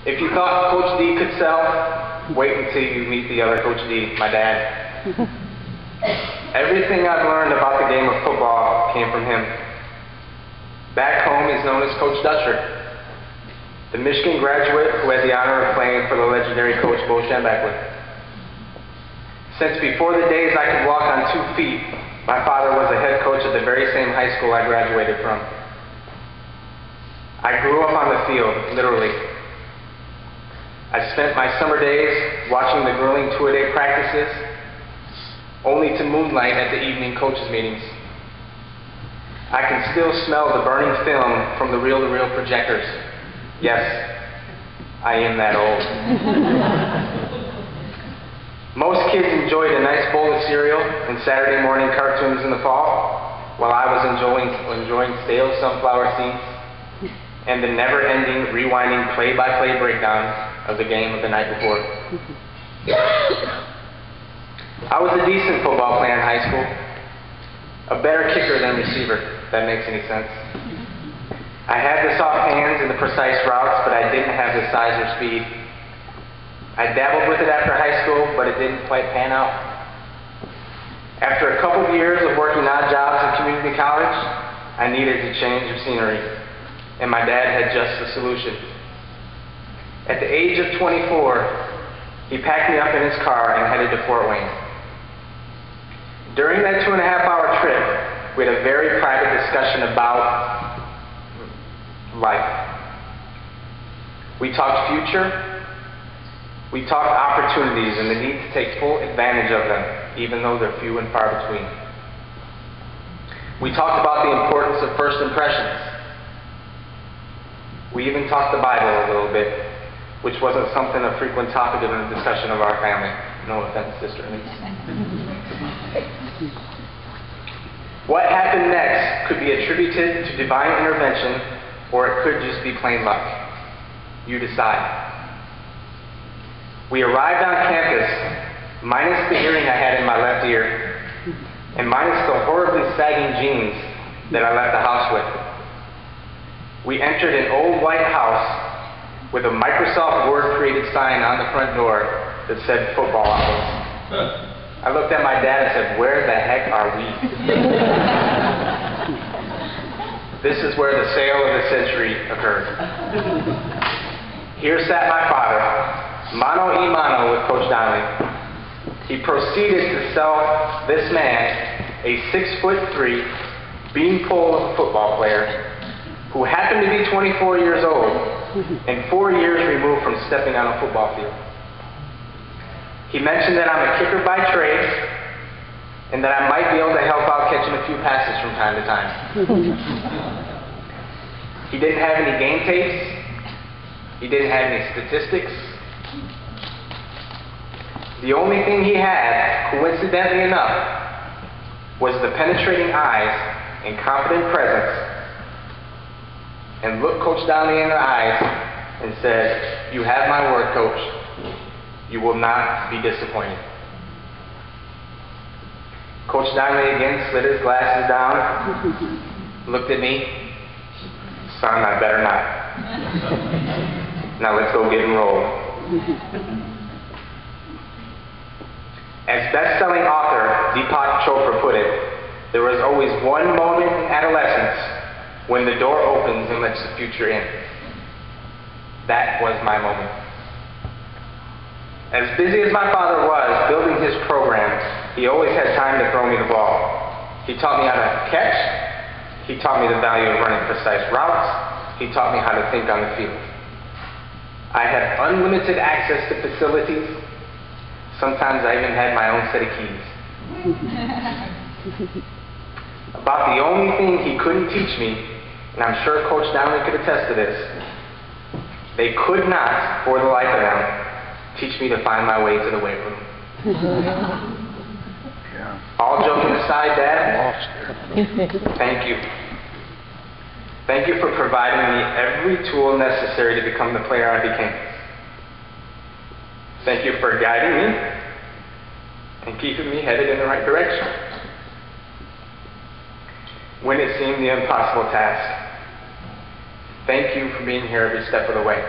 If you thought Coach D could sell, wait until you meet the other Coach D, my dad. Everything I've learned about the game of football came from him. Back home, he's known as Coach Dutcher, the Michigan graduate who had the honor of playing for the legendary Coach Bo Schembechler. Since before the days I could walk on 2 feet, my father was the head coach at the very same high school I graduated from. I grew up on the field, literally. I spent my summer days watching the grueling two-a-day practices, only to moonlight at the evening coaches' meetings. I can still smell the burning film from the reel-to-reel projectors. Yes, I am that old. Most kids enjoyed a nice bowl of cereal and Saturday morning cartoons in the fall, while I was enjoying stale sunflower seeds and the never-ending, rewinding play-by-play breakdown of the game of the night before. I was a decent football player in high school, a better kicker than receiver, if that makes any sense. I had the soft hands and the precise routes, but I didn't have the size or speed. I dabbled with it after high school, but it didn't quite pan out. After a couple of years of working odd jobs at community college, I needed a change of scenery, and my dad had just the solution. At the age of 24, he packed me up in his car and headed to Fort Wayne. During that 2.5-hour trip, we had a very private discussion about life. We talked future, we talked opportunities and the need to take full advantage of them, even though they're few and far between. We talked about the importance of first impressions. We even talked the Bible a little bit, which wasn't something a frequent topic in the discussion of our family. No offense, Sister Elise. What happened next could be attributed to divine intervention, or it could just be plain luck. You decide. We arrived on campus, minus the earring I had in my left ear, and minus the horribly sagging jeans that I left the house with. We entered an old white house with a Microsoft Word created sign on the front door that said football office. I looked at my dad and said, "Where the heck are we?" This is where the sale of the century occurred. Here sat my father, mano a mano with Coach Donnelly. He proceeded to sell this man, a 6'3" beanpole of a football player who happened to be 24 years old and 4 years removed from stepping on a football field. He mentioned that I'm a kicker by trade and that I might be able to help out catching a few passes from time to time. He didn't have any game tapes. He didn't have any statistics. The only thing he had, coincidentally enough, was the penetrating eyes and confident presence, and looked Coach Donnelly in the eyes and said, "You have my word, Coach. You will not be disappointed." Coach Donnelly again slid his glasses down, looked at me. "Son, I better not. Now let's go get enrolled." As best-selling author Deepak Chopra put it, there is always one moment in adolescence when the door opens and lets the future in. That was my moment. As busy as my father was building his program, he always had time to throw me the ball. He taught me how to catch. He taught me the value of running precise routes. He taught me how to think on the field. I had unlimited access to facilities. Sometimes I even had my own set of keys. About the only thing he couldn't teach me, and I'm sure Coach Donnelly could attest to this, they could not, for the life of them, teach me to find my way to the weight room. All joking aside, Dad, thank you. Thank you for providing me every tool necessary to become the player I became. Thank you for guiding me and keeping me headed in the right direction when it seemed the impossible task. Thank you for being here every step of the way.